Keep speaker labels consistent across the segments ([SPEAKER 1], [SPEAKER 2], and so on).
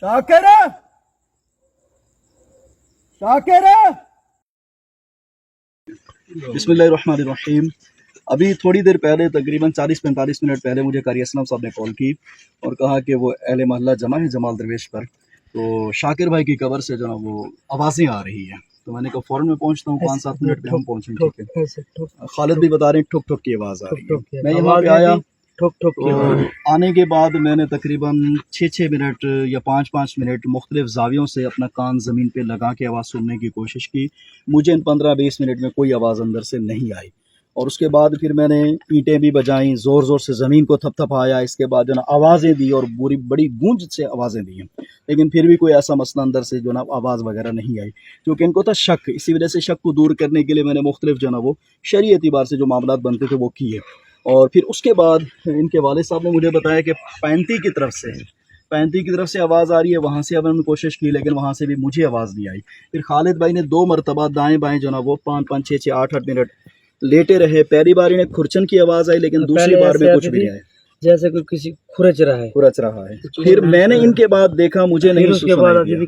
[SPEAKER 1] शाकिर शाकिर बिस्मिल्लाहिर्रहमानिर्रहीम। अभी थोड़ी देर पहले तकरीबन 40-45 मिनट पहले मुझे कारी असलम साहब ने कॉल की और कहा कि वो अहले मोहल्ला जमा है जमाल दरवेश पर, तो शाकिर भाई की कब्र से जो ना वो आवाज़ें आ रही हैं। तो मैंने कहा फ़ौरन मैं पहुंचता हूँ, 5-7 मिनट में हम पहुँचेंगे। ठीक है। खालिद भी बता रहे हैं ठुक ठुक की आवाज़ आ रही है। मैं यहाँ पे आया तो आने के बाद मैंने तकरीबन 6-6 मिनट या 5-5 मिनट मुख्तलिफ जावियों से अपना कान ज़मीन पे लगा के आवाज़ सुनने की कोशिश की। मुझे इन 15-20 मिनट में कोई आवाज़ अंदर से नहीं आई और उसके बाद फिर मैंने ईंटें भी बजाईं, ज़ोर ज़ोर से ज़मीन को थपथपाया। इसके बाद जो ना आवाज़ें दी और बुरी बड़ी गूंज से आवाज़ें दी हैं, लेकिन फिर भी कोई ऐसा मसला अंदर से जो ना आवाज़ वगैरह नहीं आई, क्योंकि इनको था शक। इसी वजह से शक को दूर करने के लिए मैंने मुख्तलिफ जो ना वो शरई एतबार से जो मामलात बनते थे वो किए। और फिर उसके बाद इनके वालिद साहब ने मुझे बताया कि पैंती की तरफ से आवाज़ आ रही है, वहाँ से अब हमने कोशिश की लेकिन वहाँ से भी मुझे आवाज़ नहीं आई। फिर खालिद भाई ने 2 मरतबा दाएँ बाएँ जो ना वो 5-5, 6-6, 8-8 मिनट लेटे रहे। पहली बार इन्हें खुरचन की आवाज़ आई लेकिन दूसरी बार में कुछ भी नहीं आया,
[SPEAKER 2] जैसे कोई किसी खुरच रहा है।
[SPEAKER 1] फिर मैंने इनके बाद देखा, मुझे नहीं
[SPEAKER 2] उसके बाद अभी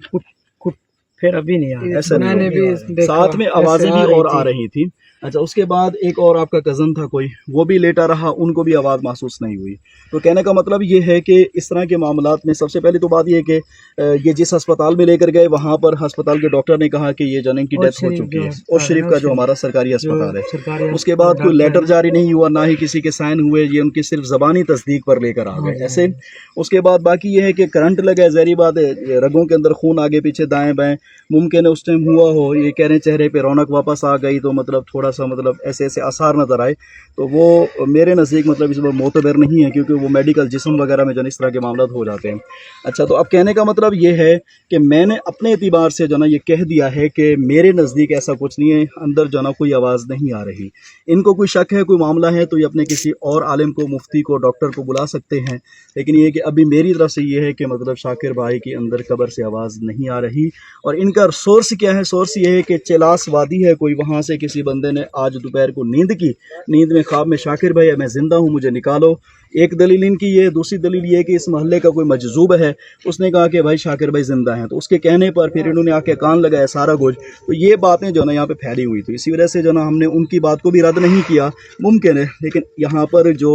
[SPEAKER 2] फिर अभी नहीं आया।
[SPEAKER 1] ऐसा मैंने भी साथ में आवाज़ें भी और आ रही थी। अच्छा, उसके बाद एक और आपका कज़न था कोई, वो भी लेटा रहा, उनको भी आवाज़ महसूस नहीं हुई। तो कहने का मतलब ये है कि इस तरह के मामलात में सबसे पहले तो बात ये है कि ये जिस अस्पताल में लेकर गए वहाँ पर अस्पताल के डॉक्टर ने कहा कि ये जनन की डेथ हो चुकी है, और शरीफ का जो हमारा सरकारी अस्पताल है। उसके बाद कोई लेटर जारी नहीं हुआ, ना ही किसी के साइन हुए, ये उनकी सिर्फ ज़बानी तस्दीक पर लेकर आ गए ऐसे। उसके बाद बाकी ये है कि करंट लगा, ज़हरी बात है, रगों के अंदर खून आगे पीछे दाएँ बाएँ, मुमकिन है उस टाइम हुआ हो। ये कह रहे हैं चेहरे पे रौनक वापस आ गई, तो मतलब थोड़ा सा मतलब ऐसे ऐसे आसार नज़र आए, तो वो मेरे नज़दीक मतलब इस बार मोतबर नहीं है, क्योंकि वो मेडिकल जिस्म वगैरह में जो इस तरह के मामला हो जाते हैं। अच्छा, तो अब कहने का मतलब ये है कि मैंने अपने एतबार से जो ना ये कह दिया है कि मेरे नज़दीक ऐसा कुछ नहीं है, अंदर जो ना कोई आवाज़ नहीं आ रही। इनको कोई शक है, कोई मामला है, तो ये अपने किसी और आलिम को, मुफ्ती को, डॉक्टर को बुला सकते हैं। लेकिन ये कि अभी मेरी तरफ से ये है कि मतलब शाकिर भाई की अंदर कब्र से आवाज़ नहीं आ रही। और इनका सोर्स क्या है? सोर्स ये है कि चेलास वादी है कोई, वहाँ से किसी बंदे ने आज दोपहर को नींद की, नींद में ख्वाब में शाकिर भाई है, मैं ज़िंदा हूँ, मुझे निकालो। एक दलील इनकी ये है। दूसरी दलील ये है कि इस महल्ले का कोई मजजूब है, उसने कहा कि भाई शाकिर भाई ज़िंदा हैं, तो उसके कहने पर फिर इन्होंने आके कान लगाया सारा कुछ। तो ये बातें जो ना यहाँ पे फैली हुई थी, इसी वजह से जो ना हमने उनकी बात को भी रद्द नहीं किया। मुमकिन है, लेकिन यहाँ पर जो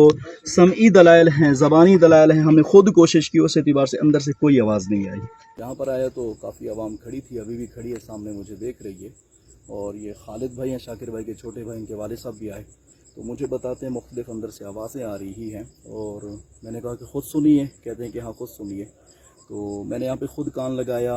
[SPEAKER 1] समई दलाइल हैं, ज़बानी दलाइल हैं, हमने खुद कोशिश की, उस एतबार से अंदर से कोई आवाज़ नहीं आई। यहाँ पर आया तो काफ़ी आवाम खड़ी थी, अभी भी खड़ी है, सामने मुझे देख रही है। और ये खालिद भाई हैं, शाकिर भाई के छोटे भाई, इनके वालिद साहब भी आए, तो मुझे बताते हैं मुख्तलिफ अंदर से आवाज़ें आ रही हैं। और मैंने कहा कि ख़ुद सुनिए, कहते हैं कि हाँ ख़ुद सुनिए। तो मैंने यहाँ पे ख़ुद कान लगाया,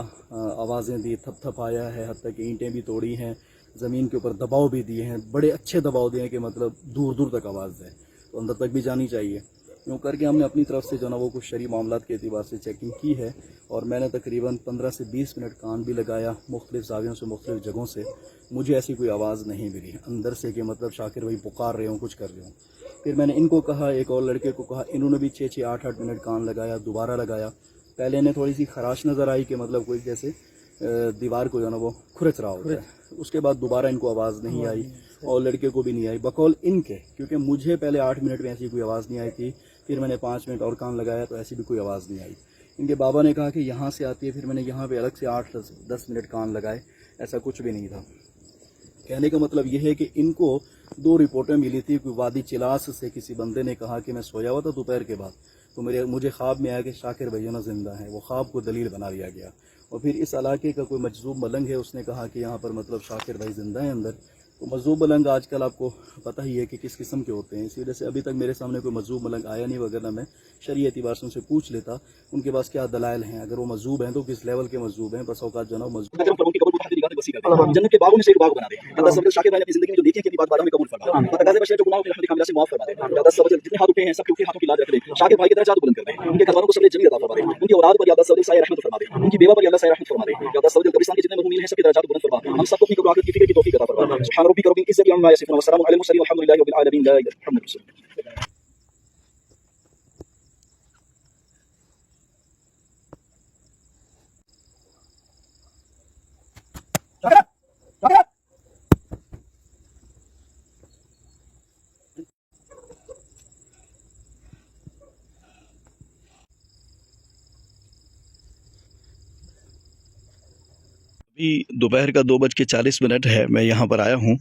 [SPEAKER 1] आवाज़ें दी, थपथपाया है, हत्ता कि ईंटें भी तोड़ी हैं, ज़मीन के ऊपर दबाव भी दिए हैं, बड़े अच्छे दबाव दिए हैं कि मतलब दूर दूर तक आवाज़ है, तो अंदर तक भी जानी चाहिए। यूँ करके हमने अपनी तरफ से जो ना वो कुछ शरई मामलात के एतबार से चेकिंग की है। और मैंने तकरीबन 15 से 20 मिनट कान भी लगाया मुख्तलिफ जावियों से, मुख्तलिफ जगहों से, मुझे ऐसी कोई आवाज़ नहीं मिली अंदर से कि मतलब शाकिर भाई पुकार रहे हों, कुछ कर रहे हों। फिर मैंने इनको कहा, एक और लड़के को कहा, इन्होंने भी 6-6, 8-8 मिनट कान लगाया, दोबारा लगाया। पहले इन्हें थोड़ी सी खराश नज़र आई कि मतलब कोई जैसे दीवार को जो ना वो खुरच रहा होता है। उसके बाद दोबारा इनको आवाज़ नहीं आई और लड़के को भी नहीं आई, बकौल इनके, क्योंकि मुझे पहले 8 मिनट में ऐसी कोई आवाज़ नहीं आई थी। फिर मैंने 5 मिनट और कान लगाया तो ऐसी भी कोई आवाज़ नहीं आई। इनके बाबा ने कहा कि यहाँ से आती है, फिर मैंने यहाँ पे अलग से 8-10 मिनट कान लगाए, ऐसा कुछ भी नहीं था। कहने का मतलब यह है कि इनको 2 रिपोर्टें मिली थी। कोई वादी चिलास से किसी बंदे ने कहा कि मैं सोया हुआ था दोपहर के बाद, तो मुझे ख्वाब में आया कि शाकिर भाई ना ज़िंदा है, वो ख्वाब को दलील बना लिया गया। और फिर इस इलाके का कोई मजजूब मलंग है, उसने कहा कि यहाँ पर मतलब शाकिर भाई ज़िंदा है अंदर। तो मजजूब मलंग आजकल आपको पता ही है कि किस किस्म के होते हैं, इसी वजह से अभी तक मेरे सामने कोई मजजूब मलंग आया नहीं, वगैरह मैं शरई एतबार से उनसे पूछ लेता उनके पास क्या दलाइल हैं, अगर वो मजजूब हैं तो किस लेवल के मजजूब हैं। बस औकात जो ना मजजूब जन्नत के बागों में से एक बाग बना दे। अल्लाह सब शाकिर भाई ने अपनी जिंदगी में जो देखी है कि बात बात में कबूल फरमा दे। तकाज़े बशर जो गुनाहों के रहमत खामिला से माफ फरमा दे। अल्लाह सब जितने हाथ उठे हैं सब के हाथों की लाज रख दे। शाकिर भाई के दर्जात बुलंद कर दे, उनके घरवालों को सबले जमील अता फरमा दे, उनकी औलाद पर अल्लाह सब साया रहमत फरमा दे, उनकी बेवा पर अल्लाह साया रहमत फरमा दे। अल्लाह सब कब्रिस्तान के जितने मरहूमीन हैं सबके दर्जात बुलंद फरमा, हम सबको अपनी कब्र आखिरत की फिक्र की तौफीक अता फरमा। सुभान रब्बिका रब्बिल इज्जति अम्मा यसिफून व सलामुन अलल मुरसलीन वल्हम्दुलिल्लाहि रब्बिल आलमीन। ला इलाहा इल्लल्लाह मुहम्मदुर रसूलुल्लाह। अभी दोपहर का 2:40 है, मैं यहाँ पर आया हूँ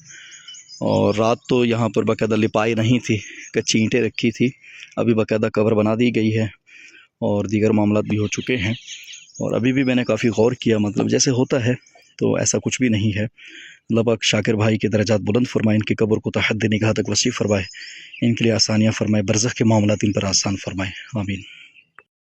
[SPEAKER 1] और रात तो यहाँ पर बाकायदा लिपाई नहीं थी, कच्ची ईंटें रखी थी। अभी बाकायदा कवर बना दी गई है और दीगर मामलात भी हो चुके हैं। और अभी भी मैंने काफ़ी गौर किया, मतलब जैसे होता है तो ऐसा कुछ भी नहीं है। अल्लाह पाक शाकिर भाई के दर्जात बुलंद फरमाए, इनकी कब्र को तहद निगाह तक वसी फरमाए, इनके लिए आसानियाँ फरमाए, बरज़ख के मामलात इन पर आसान फरमाए, आमीन।